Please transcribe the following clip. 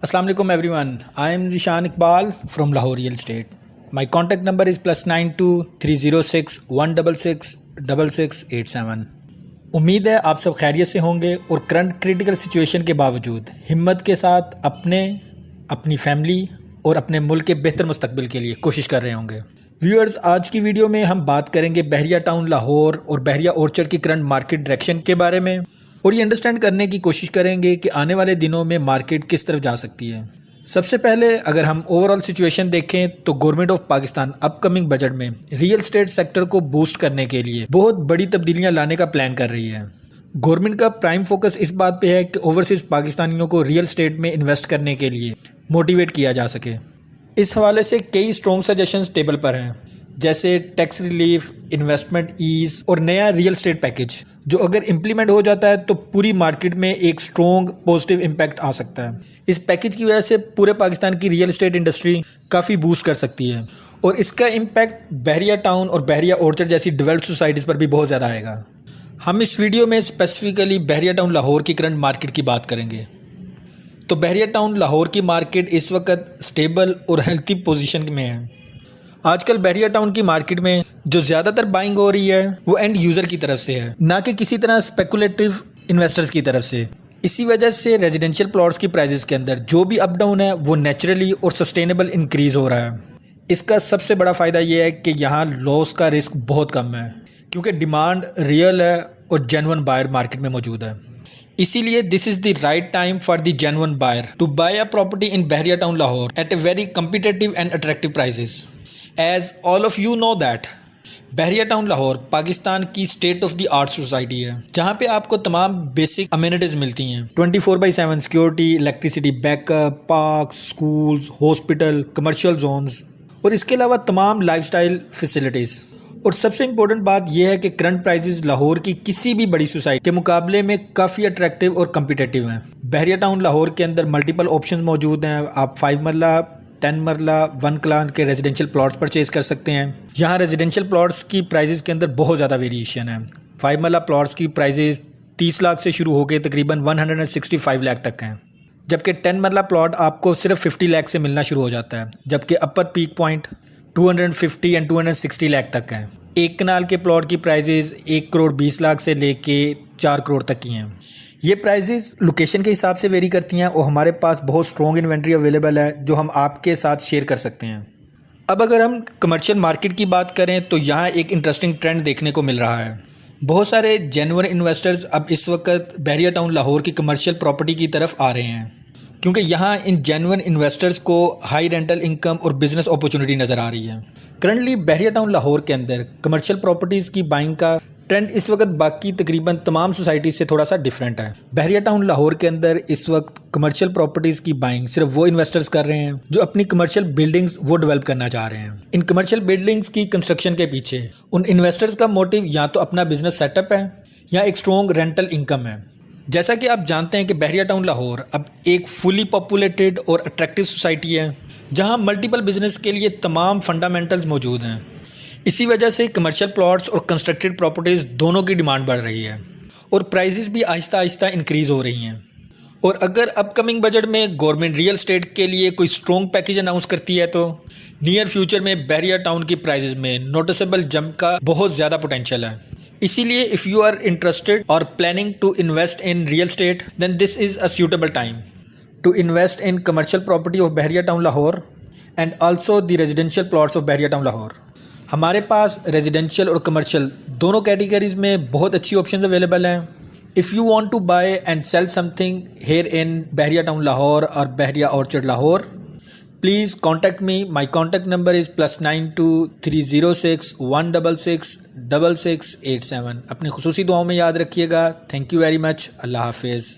Assalamu alaikum everyone. I am Zishan Iqbal from Lahore Real Estate. My contact number is +92 306 166 6687. उम्मीद है आप सब खैरियत से होंगे और करंट क्रिटिकल सिचुएशन के बावजूद हिम्मत के साथ अपनी फैमिली और अपने मुल्क के बेहतर मुस्तकबिल के लिए कोशिश कर रहे होंगे। व्यूअर्स, आज की वीडियो में हम बात करेंगे बहरिया टाउन लाहौर और बहरिया ऑर्चर्ड की करंट मार्केट डायरेक्शन के बारे में और ये अंडरस्टैंड करने की कोशिश करेंगे कि आने वाले दिनों में मार्केट किस तरफ जा सकती है। सबसे पहले अगर हम ओवरऑल सिचुएशन देखें तो government of Pakistan upcoming budget में रियल एस्टेट सेक्टर को बूस्ट करने के लिए बहुत बड़ी तब्दीलियां लाने का प्लान कर रही है। गवर्नमेंट का प्राइम फोकस इस बात पे है कि ओवरसीज़ पाकिस्तानियों को रियल एस्टेट में इन्वेस्ट करने के लिए मोटिवेट किया जा सके। इस हवाले से कई स्ट्रॉन्ग सजेशंस टेबल पर हैं, जैसे टैक्स रिलीफ, इन्वेस्टमेंट ईज और नया रियल एस्टेट पैकेज, जो अगर इम्प्लीमेंट हो जाता है तो पूरी मार्केट में एक स्ट्रॉन्ग पॉजिटिव इम्पैक्ट आ सकता है। इस पैकेज की वजह से पूरे पाकिस्तान की रियल एस्टेट इंडस्ट्री काफ़ी बूस्ट कर सकती है और इसका इम्पैक्ट बहरिया टाउन और बहरिया ऑर्चर्ड जैसी डेवलप्ड सोसाइटीज़ पर भी बहुत ज़्यादा आएगा। हम इस वीडियो में स्पेसिफिकली बहरिया टाउन लाहौर की करंट मार्केट की बात करेंगे। तो बहरिया टाउन लाहौर की मार्केट इस वक्त स्टेबल और हेल्थी पोजीशन में है। आजकल बहरिया टाउन की मार्केट में जो ज़्यादातर बाइंग हो रही है वो एंड यूज़र की तरफ से है, ना कि किसी तरह स्पेकुलेटिव इन्वेस्टर्स की तरफ से। इसी वजह से रेजिडेंशियल प्लॉट्स की प्राइसेस के अंदर जो भी अप डाउन है वो नेचुरली और सस्टेनेबल इंक्रीज़ हो रहा है। इसका सबसे बड़ा फ़ायदा ये है कि यहाँ लॉस का रिस्क बहुत कम है क्योंकि डिमांड रियल है और जेन्युइन बायर मार्केट में मौजूद है। इसीलिए this is the right time for the genuine buyer to buy a property in Bahria town Lahore at a very competitive and attractive prices. As all of you know that Bahria town Lahore Pakistan की state of the art society है, जहाँ पे आपको तमाम basic amenities मिलती हैं। 24/7 security, electricity backup, park, schools, hospital, commercial zones और इसके अलावा तमाम लाइफस्टाइल फैसिलिटीज़। और सबसे इम्पोर्टेंट बात यह है कि करंट प्राइसेस लाहौर की किसी भी बड़ी सोसाइटी के मुकाबले में काफ़ी अट्रैक्टिव और कम्पिटिटिव हैं। बहरिया टाउन लाहौर के अंदर मल्टीपल ऑप्शन मौजूद हैं। आप 5 मरला, 10 मरला, 1 कलान के रेजिडेंशियल प्लॉट्स परचेज कर सकते हैं। यहाँ रेजिडेंशियल प्लॉट्स की प्राइसेस के अंदर बहुत ज़्यादा वेरिएशन है। 5 मरला प्लॉट्स की प्राइसेस 30 लाख से शुरू होकर तकरीबन 165 लाख तक हैं, जबकि 10 मरला प्लॉट आपको सिर्फ 50 लाख से मिलना शुरू हो जाता है, जबकि अपर पीक पॉइंट 250 एंड 260 लाख तक हैं। 1 कनाल के प्लॉट की प्राइसेस 1 करोड़ 20 लाख से लेके 4 करोड़ तक की हैं। ये प्राइसेस लोकेशन के हिसाब से वेरी करती हैं और हमारे पास बहुत स्ट्रॉन्ग इन्वेंट्री अवेलेबल है जो हम आपके साथ शेयर कर सकते हैं। अब अगर हम कमर्शियल मार्केट की बात करें तो यहाँ एक इंटरेस्टिंग ट्रेंड देखने को मिल रहा है। बहुत सारे जेन्युइन इन्वेस्टर्स अब इस वक्त बहरिया टाउन लाहौर की कमर्शियल प्रॉपर्टी की तरफ आ रहे हैं क्योंकि यहाँ इन जेन्युइन इन्वेस्टर्स को हाई रेंटल इनकम और बिजनेस अपॉर्चुनिटी नज़र आ रही है। करंटली बहरिया टाउन लाहौर के अंदर कमर्शियल प्रॉपर्टीज़ की बाइंग का ट्रेंड इस वक्त बाकी तकरीबन तमाम सोसाइटीज़ से थोड़ा सा डिफरेंट है। बहरिया टाउन लाहौर के अंदर इस वक्त कमर्शियल प्रॉपर्टीज़ की बाइंग सिर्फ वो इन्वेस्टर्स कर रहे हैं जो अपनी कमर्शियल बिल्डिंग्स वो डेवलप करना चाह रहे हैं। इन कमर्शियल बिल्डिंग्स की कंस्ट्रक्शन के पीछे उन इन्वेस्टर्स का मोटिव या तो अपना बिजनेस सेटअप है या एक स्ट्रॉन्ग रेंटल इनकम है। जैसा कि आप जानते हैं कि बहरिया टाउन लाहौर अब एक फुली पॉपुलेटेड और अट्रैक्टिव सोसाइटी है जहाँ मल्टीपल बिजनेस के लिए तमाम फंडामेंटल्स मौजूद हैं। इसी वजह से कमर्शियल प्लॉट्स और कंस्ट्रक्टेड प्रॉपर्टीज़ दोनों की डिमांड बढ़ रही है और प्राइसेस भी आहिस्ता आहिस्ता इंक्रीज़ हो रही हैं। और अगर अपकमिंग बजट में गवर्नमेंट रियल एस्टेट के लिए कोई स्ट्रॉन्ग पैकेज अनाउंस करती है तो नियर फ्यूचर में बहरिया टाउन की प्राइसेस में नोटिसेबल जंप का बहुत ज़्यादा पोटेंशियल है। इसीलिए इफ़ यू आर इंटरेस्टेड और planning to invest in real estate then this is a suitable time to invest in commercial property of Bahria town Lahore and also the residential plots of Bahria town Lahore. हमारे पास residential और commercial दोनों categories में बहुत अच्छी options available हैं। If you want to bye and sell something here in Bahria town Lahore और Bahria Orchard Lahore, please contact me. My contact number is +92 306 166 6687। अपनी खुसूसी दुआओं में याद रखिएगा। Thank you very much. अल्लाह हाफिज़।